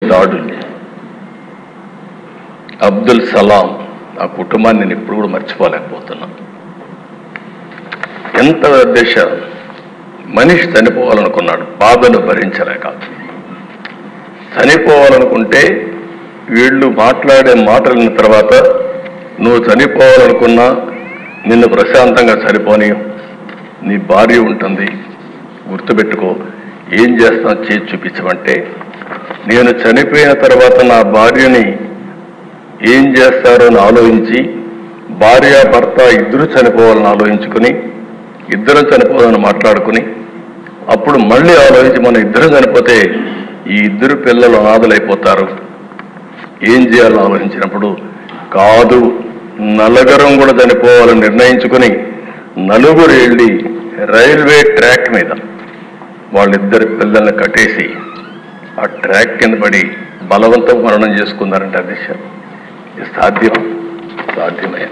దాడులు, అబ్దుల్ సలాం ఆ కుటుంబాన్ని నేను ఇప్పుడు కూడా మర్చిపోలేకపోతున్నా. ఎంత దేశ మనిషి చనిపోవాలనుకున్నాడు, బాధను భరించలేక. చనిపోవాలనుకుంటే వీళ్ళు మాట్లాడే మాటల తర్వాత నువ్వు చనిపోవాలనుకున్నా నిన్ను ప్రశాంతంగా చనిపోని నీ భార్య ఉంటుంది, గుర్తుపెట్టుకో, ఏం చేస్తాం చేసి చూపించమంటే, నేను చనిపోయిన తర్వాత నా భార్యని ఏం చేస్తారో అని ఆలోచించి భార్య భర్త ఇద్దరు చనిపోవాలని ఆలోచించుకుని ఇద్దరం చనిపోవాలని మాట్లాడుకుని అప్పుడు మళ్ళీ ఆలోచించి మనం ఇద్దరం చనిపోతే ఈ ఇద్దరు పిల్లలు అనాథలైపోతారు, ఏం చేయాలని ఆలోచించినప్పుడు కాదు నలుగురం కూడా చనిపోవాలని నిర్ణయించుకుని నలుగురు వెళ్ళి రైల్వే ట్రాక్ మీద వాళ్ళిద్దరు పిల్లల్ని కట్టేసి ఆ ట్రాక్ కింద పడి బలవంతం మరణం చేసుకున్నారంటే అధ్యక్ష సాధ్యమే.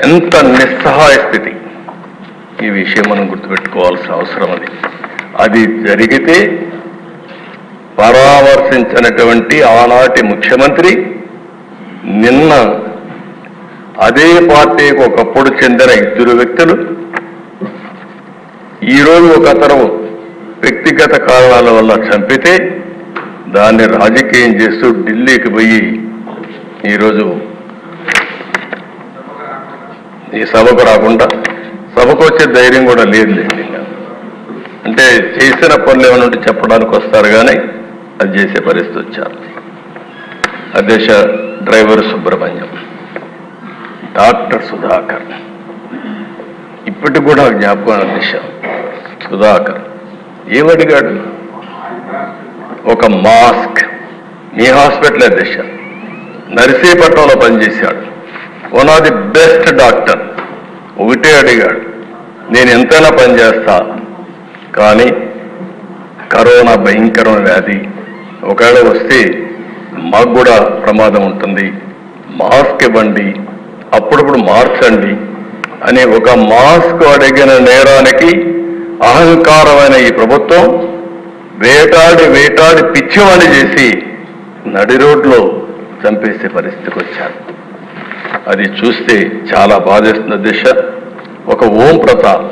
ఎంత నిస్సహాయ స్థితి, ఈ విషయం మనం గుర్తుపెట్టుకోవాల్సిన అవసరం అది జరిగితే పరామర్శించినటువంటి ఆనాటి ముఖ్యమంత్రి నిన్న అదే పార్టీకి ఒకప్పుడు చెందిన ఇద్దరు వ్యక్తులు ఈరోజు ఒక అతను వ్యక్తిగత కారణాల వల్ల చంపితే దాన్ని రాజకీయం చేస్తూ ఢిల్లీకి పోయి ఈరోజు ఈ సభకు రాకుండా, సభకు వచ్చే ధైర్యం కూడా లేదు. అంటే చేసిన పనులు ఏమైనా ఉంటే చెప్పడానికి వస్తారు కానీ అది చేసే పరిస్థితి వచ్చారు. అధ్యక్ష డ్రైవర్ సుబ్రహ్మణ్యం, డాక్టర్ సుధాకర్, ఇప్పటికి కూడా జ్ఞాపకం. అధ్యక్ష సుధాకర్ ఏమడిగాడు? ఒక మాస్క్, మీ హాస్పిటల్ అధ్యక్ష నర్సీపట్నంలో పనిచేశాడు, one of the best doctor. ఒకటే అడిగాడు, నేను ఎంతైనా పనిచేస్తా కానీ కరోనా భయంకరమైన వ్యాధి, ఒకవేళ వస్తే మాకు కూడా ప్రమాదం ఉంటుంది, మాస్క్ ఇవ్వండి, అప్పుడప్పుడు మార్చండి అని ఒక మాస్క్ అడిగిన నేరానికి అహంకారమైన ఈ ప్రభుత్వం వేటాడి పిచ్చివాణి చేసి నడి రోడ్లో చంపేసే పరిస్థితికి వచ్చారు. అది చూస్తే చాలా బాధేస్తుంది దిశ. ఒక ఓం ప్రతాప్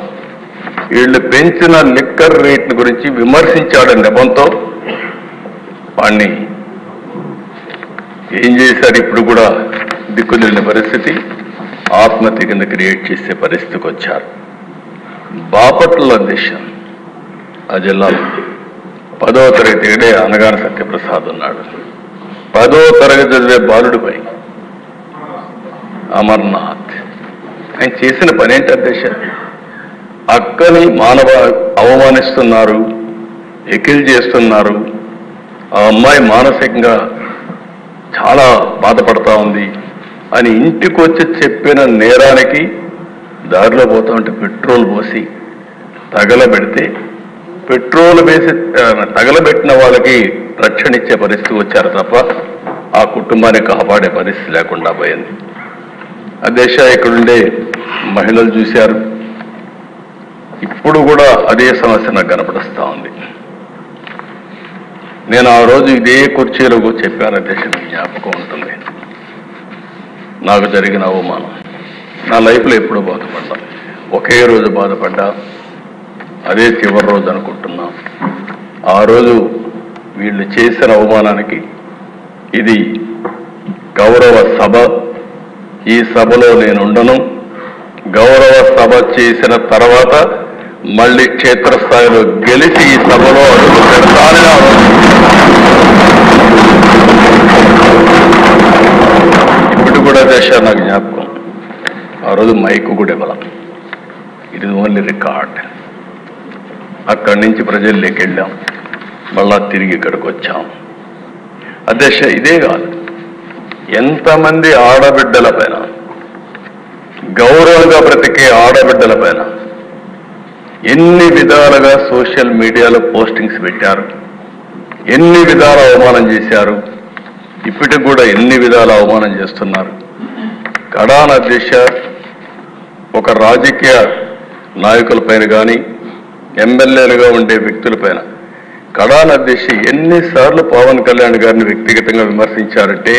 వీళ్ళు పెంచిన లిక్కర్ రేట్ల గురించి విమర్శించాడని నెపంతో వాణ్ణి ఏం చేశారు, ఇప్పుడు కూడా దిక్కులేని పరిస్థితి, ఆత్మహత్య కింద క్రియేట్ చేసే పరిస్థితికి వచ్చారు. బాపట్ల దిశ ఆ జిల్లాలో 10వ తరగతి అనగాని సత్యప్రసాద్ ఉన్నాడు. 10వ తరగతి చదివే బాలుడిపై అమర్నాథ్ ఆయన చేసిన పని ఏంటి అధ్యక్ష? అక్కని అవమానిస్తున్నారు, ఎకిల్ చేస్తున్నారు, ఆ అమ్మాయి మానసికంగా చాలా బాధపడతా ఉంది అని ఇంటికి వచ్చి చెప్పిన నేరానికి దారిలో పోతా ఉంటే పెట్రోల్ పోసి తగలబెడితే, పెట్రోల్ వేసి తగలబెట్టిన వాళ్ళకి రక్షణ ఇచ్చే పరిస్థితి వచ్చారు తప్ప ఆ కుటుంబాన్ని కాపాడే పరిస్థితి లేకుండా పోయింది. అధ్యక్ష ఇక్కడుండే మహిళలు చూశారు, ఇప్పుడు కూడా అదే సమస్య నాకు కనపడుస్తూ ఉంది. నేను ఆ రోజు ఇదే కుర్చీలో చెప్పాను అధ్యక్ష, మీకు జ్ఞాపకం ఉంటుంది. నాకు జరిగిన అవమానం నా లైఫ్లో ఎప్పుడూ బాధపడ్డా, ఒకే రోజు బాధపడ్డా, అదే చివరి రోజు అనుకుంటున్నా. ఆ రోజు వీళ్ళు చేసిన అవమానానికి ఇది గౌరవ సభ, ఈ సభలో నేను ఉండను. గౌరవ సభ చేసిన తర్వాత మళ్ళీ క్షేత్రస్థాయిలో గెలిచి ఈ సభలో అడుగు పెడతానని ఇప్పుడు కూడా దశ నాకు జ్ఞాపకం. ఆ రోజు మైకు కూడా ఇవ్వాల, ఇది ఓన్లీ రికార్డ్. అక్కడి నుంచి ప్రజల్లోకి వెళ్ళాం, మళ్ళా తిరిగి ఇక్కడికి వచ్చాం. అధ్యక్ష ఇదే కాదు, ఎంతమంది ఆడబిడ్డల పైన, గౌరవంగా బ్రతికే ఆడబిడ్డల పైన ఎన్ని విధాలుగా సోషల్ మీడియాలో పోస్టింగ్స్ పెట్టారు, ఎన్ని విధాల అవమానం చేశారు, ఇప్పటికి కూడా ఎన్ని విధాల అవమానం చేస్తున్నారు. కడాన అధ్యక్ష ఒక రాజకీయ నాయకుల పైన కానీ ఎమ్మెల్యేలుగా ఉండే వ్యక్తుల పైన కడాన అధ్యక్ష ఎన్నిసార్లు పవన్ కళ్యాణ్ గారిని వ్యక్తిగతంగా విమర్శించారంటే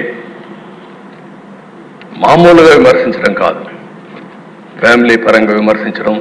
మామూలుగా విమర్శించడం కాదు, ఫ్యామిలీ పరంగా విమర్శించడం,